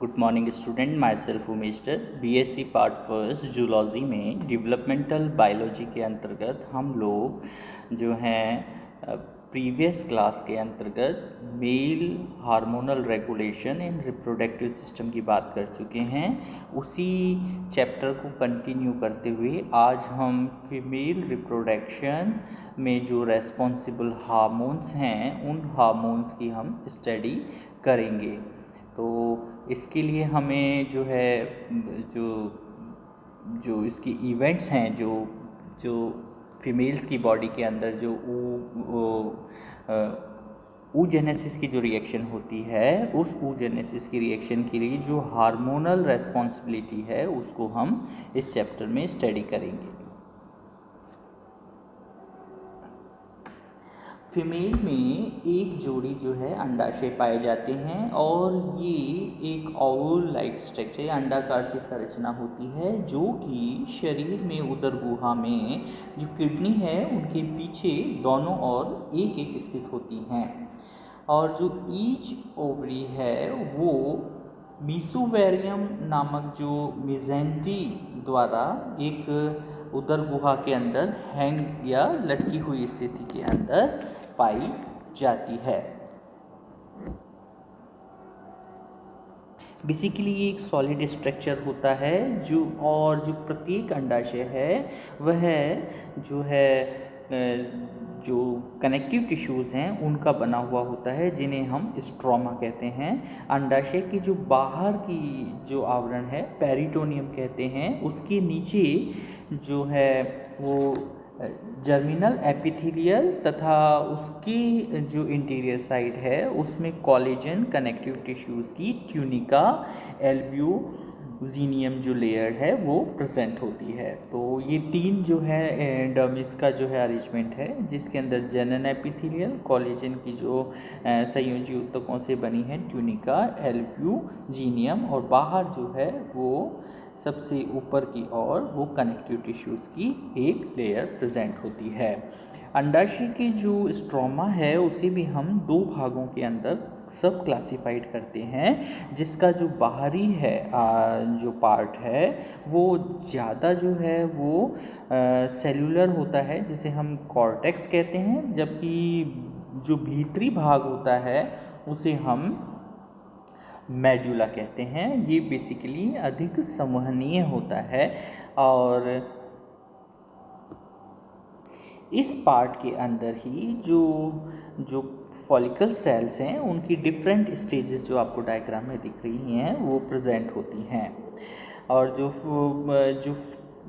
Good morning student, my self उमेशर। BSc part first zoology में developmental biology के अंतर्गत हम लोग जो हैं प्रीवियस क्लास के अंतर्गत male hormonal regulation in reproductive system की बात कर चुके हैं। उसी चैप्टर को कंटिन्यू करते हुए आज हम फीमेल रिप्रोडक्शन में जो रेस्पॉन्सिबल हार्मोन्स हैं उन हार्मोन्स की हम स्टडी करेंगे। तो इसके लिए हमें जो है जो जो इसकी इवेंट्स हैं जो जो फीमेल्स की बॉडी के अंदर जो oogenesis की जो रिएक्शन होती है, उस oogenesis की रिएक्शन के लिए जो हार्मोनल रेस्पॉन्सिबिलिटी है उसको हम इस चैप्टर में स्टडी करेंगे। फीमेल में एक जोड़ी जो है अंडाशय पाए जाते हैं और ये एक ओवल लाइक स्ट्रक्चर अंडाकार से संरचना होती है जो कि शरीर में उदर गुहा में जो किडनी है उनके पीछे दोनों ओर एक एक स्थित होती हैं। और जो ईच ओवरी है वो मीसोवेरियम नामक जो मिजेंटी द्वारा एक उदर गुहा के अंदर हैंग या लटकी हुई स्थिति के अंदर पाई जाती है। बेसिकली ये एक सॉलिड स्ट्रक्चर होता है जो प्रत्येक अंडाशय है वह जो है जो कनेक्टिव टिश्यूज़ हैं उनका बना हुआ होता है जिन्हें हम स्ट्रोमा कहते हैं। अंडाशय की जो बाहर की जो आवरण है पेरिटोनियम कहते हैं, उसके नीचे जो है वो जर्मिनल एपिथेलियल तथा उसकी जो इंटीरियर साइड है उसमें कोलेजन कनेक्टिव टिश्यूज़ की ट्यूनिका एल्ब्यूजिनियम जो लेयर है वो प्रेजेंट होती है। तो ये तीन जो है डर्मिस का जो है अरेंजमेंट है जिसके अंदर जनन एपिथेलियल कोलेजन की जो संयोजी ऊतकों से बनी है ट्यूनिका एल्ब्यूजिनियम और बाहर जो है वो सबसे ऊपर की ओर वो कनेक्टिव टिश्यूज़ की एक लेयर प्रेजेंट होती है। अंडाशय की जो स्ट्रोमा है उसे भी हम दो भागों के अंदर सब क्लासिफाइड करते हैं, जिसका जो बाहरी है जो पार्ट है वो ज़्यादा जो है वो सेलुलर होता है जिसे हम कॉर्टेक्स कहते हैं, जबकि जो भीतरी भाग होता है उसे हम मेडुला कहते हैं। ये बेसिकली अधिक संवहनीय होता है और इस पार्ट के अंदर ही जो फॉलिकल सेल्स हैं उनकी डिफरेंट स्टेजेस जो आपको डायग्राम में दिख रही हैं वो प्रेजेंट होती हैं। और जो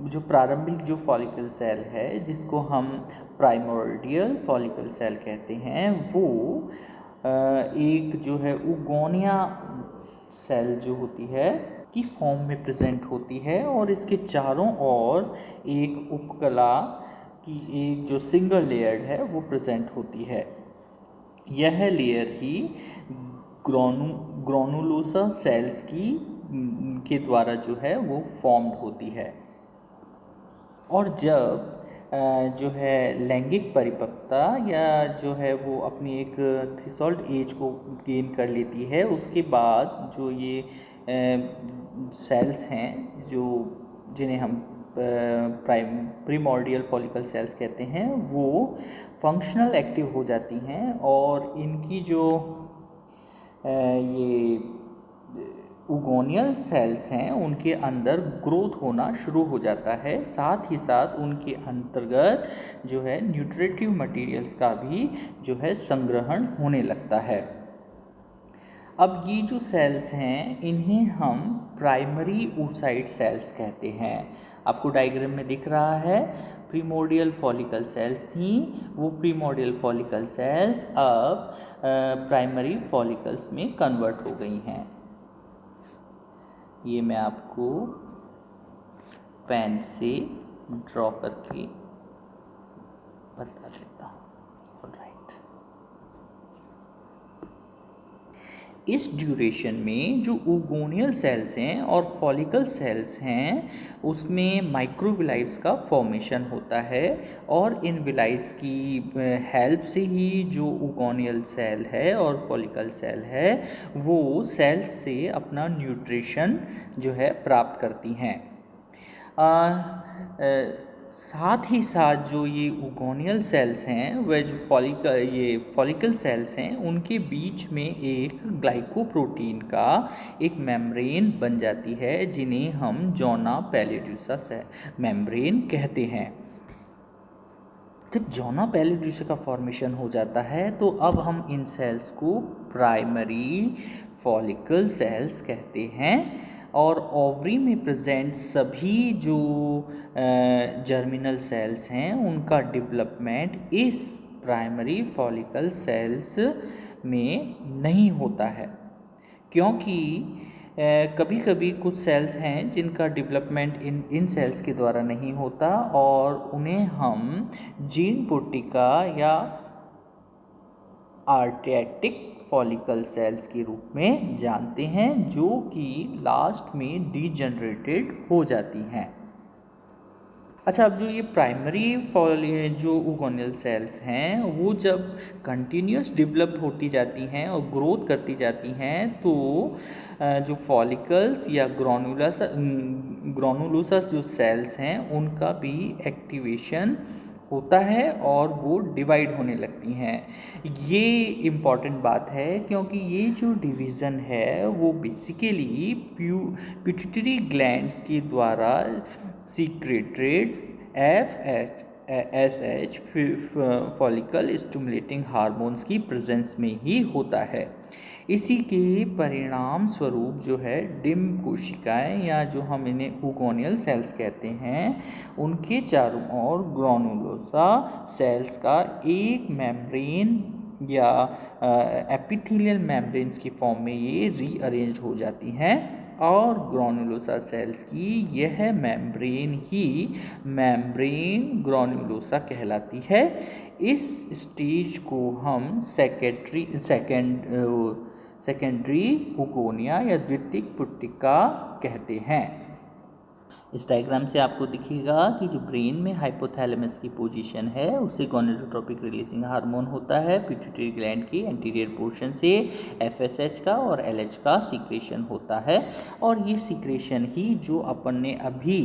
जो प्रारंभिक जो फॉलिकल सेल है जिसको हम प्राइमोर्डियल फॉलिकल सेल कहते हैं वो एक जो है उगोनिया सेल जो होती है की फॉर्म में प्रेजेंट होती है और इसके चारों ओर एक उपकला की एक जो सिंगल लेयर है वो प्रेजेंट होती है। यह लेयर ही ग्रानुलोसा सेल्स के द्वारा जो है वो फॉर्म्ड होती है। और जब जो है लैंगिक परिपक्वता या जो है वो अपनी एक थ्रेशोल्ड एज को गेन कर लेती है उसके बाद जो ये सेल्स हैं जो जिन्हें हम प्रीमोर्डियल फॉलिकल सेल्स कहते हैं वो फंक्शनल एक्टिव हो जाती हैं और इनकी जो ये उगोनियल सेल्स हैं उनके अंदर ग्रोथ होना शुरू हो जाता है। साथ ही साथ उनके अंतर्गत जो है न्यूट्रिटिव मटेरियल्स का भी जो है संग्रहण होने लगता है। अब ये जो सेल्स हैं इन्हें हम प्राइमरी oocyte सेल्स कहते हैं। आपको डायग्राम में दिख रहा है प्रीमोर्डियल फॉलिकल सेल्स थी, वो प्रीमोर्डियल फॉलिकल सेल्स अब प्राइमरी फॉलिकल्स में कन्वर्ट हो गई हैं। ये मैं आपको पेन से ड्रॉ करके बता देता हूँ। इस ड्यूरेशन में जो ओगोनियल सेल्स हैं और फॉलिकल सेल्स हैं उसमें माइक्रोविलाइट्स का फॉर्मेशन होता है और इन विलाइट्स की हेल्प से ही जो ओगोनियल सेल है और फॉलिकल सेल है वो सेल्स से अपना न्यूट्रिशन जो है प्राप्त करती हैं। साथ ही साथ जो ये ओगोनियल सेल्स हैं वह जो फॉलिकल सेल्स हैं उनके बीच में एक ग्लाइकोप्रोटीन का एक मेम्ब्रेन बन जाती है जिन्हें हम जोना पैलिडोसा मेम्ब्रेन कहते हैं। जब जोना पैलिडोसा का फॉर्मेशन हो जाता है तो अब हम इन सेल्स को प्राइमरी फॉलिकल सेल्स कहते हैं और ओवरी में प्रेजेंट सभी जो जर्मिनल सेल्स हैं उनका डेवलपमेंट इस प्राइमरी फॉलिकल सेल्स में नहीं होता है, क्योंकि कभी कभी कुछ सेल्स हैं जिनका डेवलपमेंट इन सेल्स के द्वारा नहीं होता और उन्हें हम जीन पुट्टिका या आर्टिएटिक फॉलिकल सेल्स के रूप में जानते हैं जो कि लास्ट में डीजनरेटेड हो जाती हैं। अच्छा, अब जो ये प्राइमरी जो ओगोनियल सेल्स हैं वो जब कंटिन्यूस डेवलप होती जाती हैं और ग्रोथ करती जाती हैं तो जो फॉलिकल्स या ग्रानुलोसस जो सेल्स हैं उनका भी एक्टिवेशन होता है और वो डिवाइड होने लगती हैं। ये इम्पॉर्टेंट बात है क्योंकि ये जो डिवीज़न है वो बेसिकली पिट्यूटरी ग्लैंड्स के द्वारा secreted FSH follicle stimulating hormones की प्रेजेंस में ही होता है। इसी के परिणाम स्वरूप जो है डिम कोशिकाएं या जो हम इन्हें ओगोनियल सेल्स कहते हैं उनके चारों ओर ग्रानुलोसा सेल्स का एक मेम्ब्रेन या एपिथेलियल मेम्ब्रेन्स की फॉर्म में ये रीअरेंज हो जाती हैं और ग्रानुलोसा सेल्स की यह मेम्ब्रेन ही मेम्ब्रेन ग्रानुलोसा कहलाती है। इस स्टेज को हम सेकेंडरी ओगोनिया या द्वितीयक पुट्टिका कहते हैं। इस डायग्राम से आपको दिखेगा कि जो ब्रेन में हाइपोथैलेमस की पोजीशन है उसे गोनेडोट्रोपिक रिलीजिंग हार्मोन होता है। पिट्यूटरी ग्लैंड के एंटीरियर पोर्शन से FSH का और LH का सीक्रेशन होता है और ये सीक्रेशन ही जो अपन ने अभी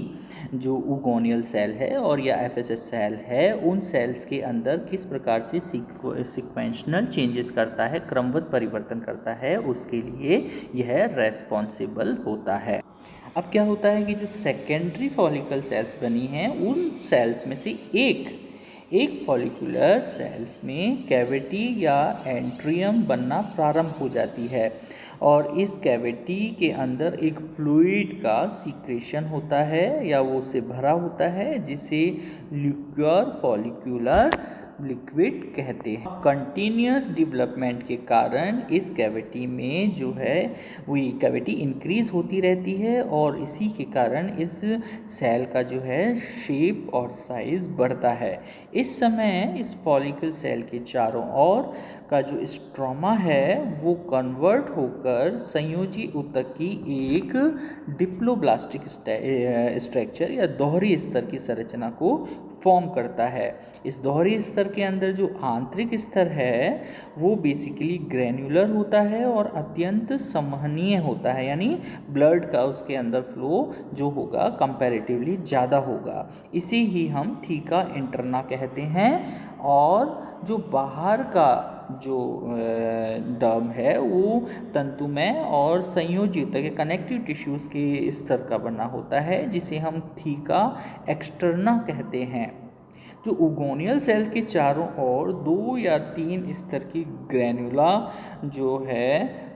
जो ओगोनियल सेल है और या FSH सेल है उन सेल्स के अंदर किस प्रकार से सीक्वेंशनल चेंजेस करता है, क्रमबद्ध परिवर्तन करता है, उसके लिए यह रेस्पॉन्सिबल होता है। अब क्या होता है कि जो सेकेंडरी फॉलिकल सेल्स बनी हैं उन सेल्स में से एक फॉलिकुलर सेल्स में कैविटी या एंट्रियम बनना प्रारंभ हो जाती है और इस कैविटी के अंदर एक फ्लूइड का सीक्रेशन होता है या वो उससे भरा होता है जिसे लिक्विड फॉलिकुलर लिक्विड कहते हैं। कंटिन्यूस डेवलपमेंट के कारण इस कैविटी में जो है वो कैविटी इंक्रीज होती रहती है और इसी के कारण इस सेल का जो है शेप और साइज बढ़ता है। इस समय इस फॉलिकल सेल के चारों ओर का जो स्ट्रोमा है वो कन्वर्ट होकर संयोजी ऊतक की एक डिप्लोब्लास्टिक स्ट्रक्चर या दोहरी स्तर की संरचना को फॉर्म करता है। इस दोहरी स्तर के अंदर जो आंतरिक स्तर है वो बेसिकली ग्रैन्युलर होता है और अत्यंत संवहनीय होता है, यानी ब्लड का उसके अंदर फ्लो जो होगा कंपैरेटिवली ज़्यादा होगा। इसे ही हम थीका इंटरना कहते हैं और जो बाहर का जो डर्म है वो तंतुमय और संयोजी ऊतक कनेक्टिव टिश्यूज़ के स्तर का बना होता है जिसे हम थीका एक्सटर्ना कहते हैं। जो ओगोनियल सेल्स के चारों ओर 2 या 3 स्तर की ग्रैन्युला जो है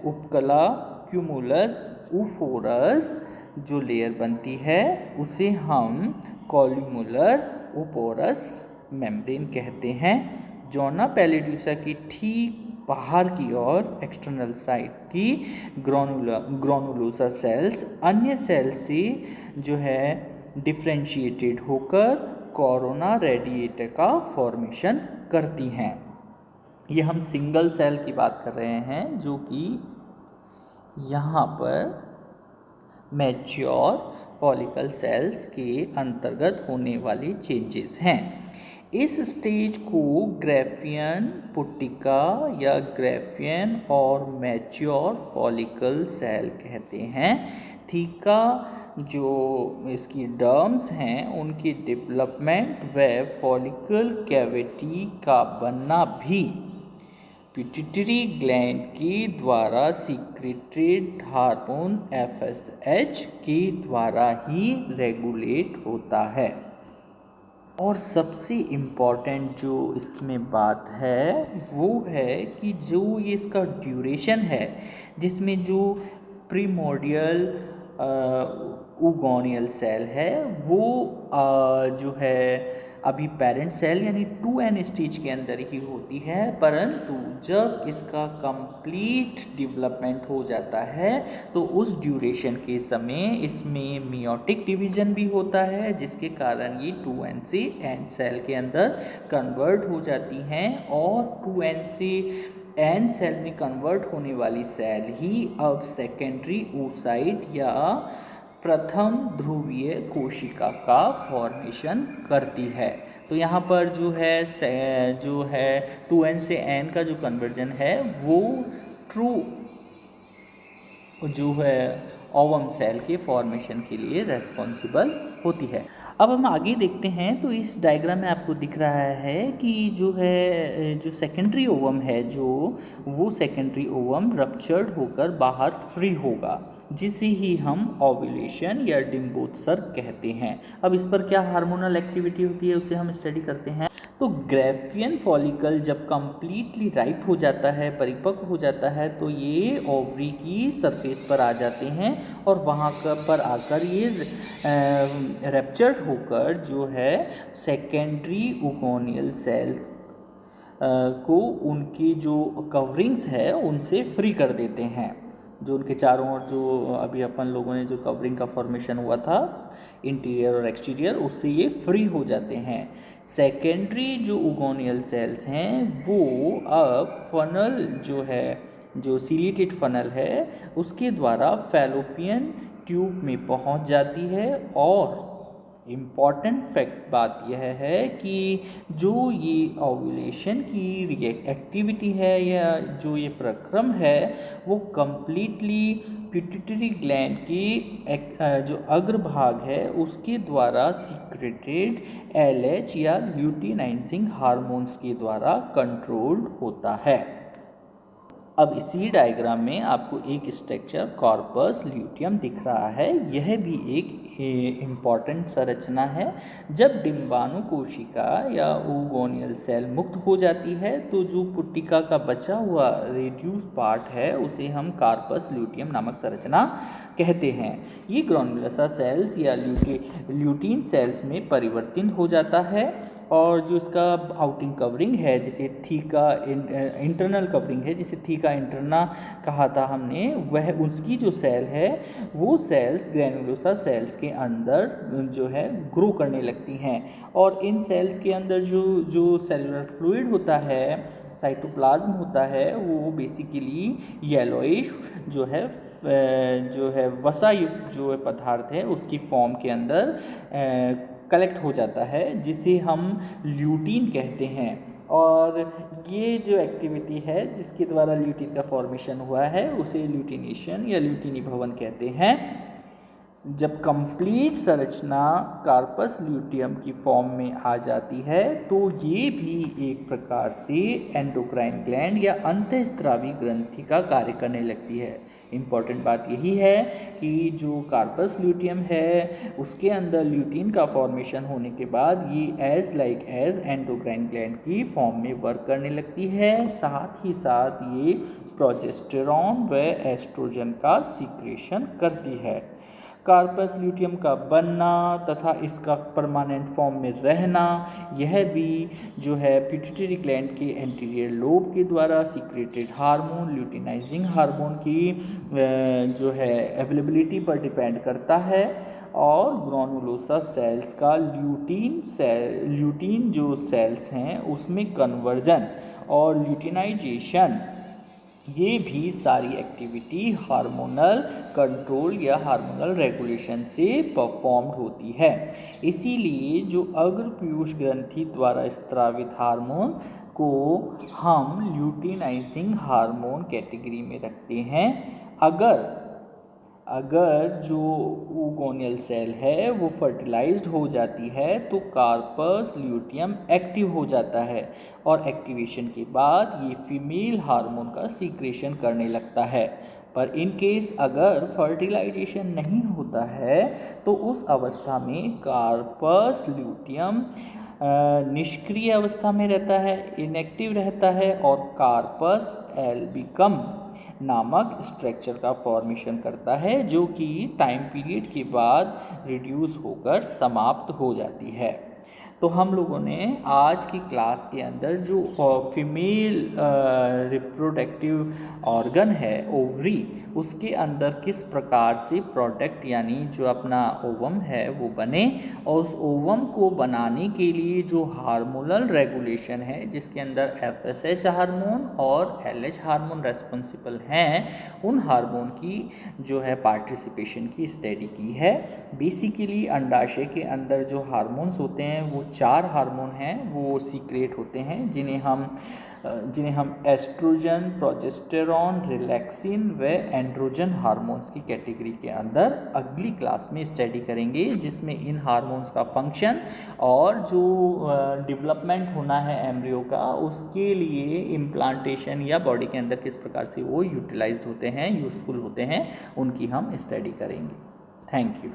उपकला क्यूमुलस उफोरस जो लेयर बनती है उसे हम कॉल्यूमुलर उपोरस मेम्ब्रेन कहते हैं। जोना पैलिडोसा की ठीक बाहर की ओर एक्सटर्नल साइड की ग्रानुलोसा सेल्स अन्य सेल से जो है डिफ्रेंशिएटेड होकर कोरोना रेडिएटर का फॉर्मेशन करती हैं। ये हम सिंगल सेल की बात कर रहे हैं जो कि यहाँ पर मैच्योर फॉलिकल सेल्स के अंतर्गत होने वाले चेंजेस हैं। इस स्टेज को ग्रैफियन पुटिका या ग्रैफियन और मैच्योर फॉलिकल सेल कहते हैं। थीका जो इसकी डर्म्स हैं उनकी डेवलपमेंट व फॉलिकल कैविटी का बनना भी पिट्यूटरी ग्लैंड के द्वारा सीक्रेटेड हार्मोन FSH के द्वारा ही रेगुलेट होता है। और सबसे इम्पॉर्टेंट जो इसमें बात है वो है कि जो ये इसका ड्यूरेशन है, जिसमें जो प्रीमोर्डियल ओगोनियल सेल है वो जो है अभी पेरेंट सेल यानी 2n स्टेज के अंदर ही होती है, परंतु जब इसका कंप्लीट डेवलपमेंट हो जाता है तो उस ड्यूरेशन के समय इसमें मियोटिक डिवीजन भी होता है, जिसके कारण ये 2n से n सेल के अंदर कन्वर्ट हो जाती हैं। और 2n से n सेल में कन्वर्ट होने वाली सेल ही अब सेकेंडरी oocyte या प्रथम ध्रुवीय कोशिका का फॉर्मेशन करती है। तो यहाँ पर जो है 2n से n का जो कन्वर्जन है वो ट्रू जो है ओवम सेल के फॉर्मेशन के लिए रेस्पॉन्सिबल होती है। अब हम आगे देखते हैं तो इस डायग्राम में आपको दिख रहा है कि जो सेकेंडरी ओवम है वो सेकेंडरी ओवम रप्चर्ड होकर बाहर फ्री होगा, जिसे ही हम ओव्यूलेशन या डिम्बोत्सर्ग कहते हैं। अब इस पर क्या हार्मोनल एक्टिविटी होती है उसे हम स्टडी करते हैं। तो ग्रैफियन फॉलिकल जब कंप्लीटली राइप हो जाता है, परिपक्व हो जाता है, तो ये ओवरी की सरफेस पर आ जाते हैं और वहाँ पर आकर ये रैप्चर्ड होकर जो है सेकेंडरी ओगोनियल सेल्स को उनकी जो कवरिंग्स है उनसे फ्री कर देते हैं। जो उनके चारों ओर जो अभी अपन लोगों ने जो कवरिंग का फॉर्मेशन हुआ था इंटीरियर और एक्सटीरियर, उससे ये फ्री हो जाते हैं। सेकेंडरी जो ओगोनियल सेल्स हैं वो अब फनल जो सिलिएटेड फनल है उसके द्वारा फैलोपियन ट्यूब में पहुंच जाती है। और इम्पॉर्टेंट फैक्ट बात यह है कि जो ये ओव्यूलेशन की एक्टिविटी है या जो ये प्रक्रम है वो कम्प्लीटली पिट्यूटरी ग्लैंड की जो अग्रभाग है उसके द्वारा सीक्रेटेड LH या ल्यूटिनाइजिंग हार्मोन्स के द्वारा कंट्रोल्ड होता है। अब इसी डायग्राम में आपको एक स्ट्रक्चर कॉर्पस ल्यूटियम दिख रहा है। यह भी एक इम्पॉर्टेंट संरचना है। जब डिम्बाणु कोशिका या ओगोनियल सेल मुक्त हो जाती है तो जो पुट्टिका का बचा हुआ रेड्यूस पार्ट है उसे हम कार्पस ल्यूटियम नामक संरचना कहते हैं। ये ग्रानुलोसा सेल्स या ल्यूटीन सेल्स में परिवर्तित हो जाता है और जो इसका आउटिंग कवरिंग है जिसे थीका इंटरनल कवरिंग है जिसे थीका इंटरना कहा था हमने, वह उसकी जो सेल है वो सेल्स ग्रैनुलोसा सेल्स के अंदर जो है ग्रो करने लगती हैं। और इन सेल्स के अंदर जो सेलुलर फ्लूइड होता है, साइटोप्लाज्म होता है, वो बेसिकली येलोइश जो है वसा युक्त जो पदार्थ है उसकी फॉर्म के अंदर कलेक्ट हो जाता है, जिसे हम ल्यूटीन कहते हैं। और ये जो एक्टिविटी है जिसके द्वारा ल्यूटीन का फॉर्मेशन हुआ है उसे ल्यूटिनेशन या ल्यूटिनी भवन कहते हैं। जब कंप्लीट संरचना कार्पस ल्यूटियम की फॉर्म में आ जाती है तो ये भी एक प्रकार से एंडोक्राइन ग्लैंड या अंतःस्रावी ग्रंथि का कार्य करने लगती है। इम्पॉर्टेंट बात यही है कि जो कार्पस ल्यूटियम है उसके अंदर ल्यूटीन का फॉर्मेशन होने के बाद ये एज एंडोक्राइन ग्लैंड की फॉर्म में वर्क करने लगती है। साथ ही साथ ये प्रोजेस्टेरॉन व एस्ट्रोजन का सीक्रेशन करती है। कार्पस ल्यूटियम का बनना तथा इसका परमानेंट फॉर्म में रहना, यह भी जो है पिट्यूटरी ग्लैंड के एंटीरियर लोब के द्वारा सीक्रेटेड हार्मोन ल्यूटिनाइजिंग हार्मोन की जो है अवेलेबिलिटी पर डिपेंड करता है। और ग्रानुलोसा सेल्स का ल्यूटीन जो सेल्स हैं उसमें कन्वर्जन और ल्यूटिनाइजेशन ये भी सारी एक्टिविटी हार्मोनल कंट्रोल या हार्मोनल रेगुलेशन से परफॉर्म्ड होती है। इसीलिए जो अग्रपीयूष ग्रंथि द्वारा स्त्रावित हार्मोन को हम ल्यूटिनाइजिंग हार्मोन कैटेगरी में रखते हैं। अगर जो ओगोनियल सेल है वो फर्टिलाइज्ड हो जाती है तो कार्पस ल्यूटियम एक्टिव हो जाता है और एक्टिवेशन के बाद ये फीमेल हार्मोन का सीक्रेशन करने लगता है। पर इन केस अगर फर्टिलाइजेशन नहीं होता है तो उस अवस्था में कार्पस ल्यूटियम निष्क्रिय अवस्था में रहता है, इनएक्टिव रहता है और कार्पस एल्बिकम नामक स्ट्रक्चर का फॉर्मेशन करता है जो कि टाइम पीरियड के बाद रिड्यूस होकर समाप्त हो जाती है। तो हम लोगों ने आज की क्लास के अंदर जो फीमेल रिप्रोडक्टिव ऑर्गन है ओवरी, उसके अंदर किस प्रकार से प्रोडक्ट यानी जो अपना ओवम है वो बने और उस ओवम को बनाने के लिए जो हार्मोनल रेगुलेशन है जिसके अंदर FSH हार्मोन और LH हार्मोन रेस्पॉन्सिबल हैं, उन हार्मोन की जो है पार्टिसिपेशन की स्टडी की है। बेसिकली अंडाशय के अंदर जो हार्मोन्स होते हैं वो 4 हार्मोन हैं, वो सीक्रेट होते हैं जिन्हें हम एस्ट्रोजन, प्रोजेस्टेरॉन, रिलैक्सिन व एंड्रोजन हार्मोन्स की कैटेगरी के अंदर अगली क्लास में स्टडी करेंगे, जिसमें इन हार्मोन्स का फंक्शन और जो डेवलपमेंट होना है एम्ब्रियो का उसके लिए इम्प्लांटेशन या बॉडी के अंदर किस प्रकार से वो यूटिलाइज्ड होते हैं, यूज़फुल होते हैं, उनकी हम स्टडी करेंगे। Thank you.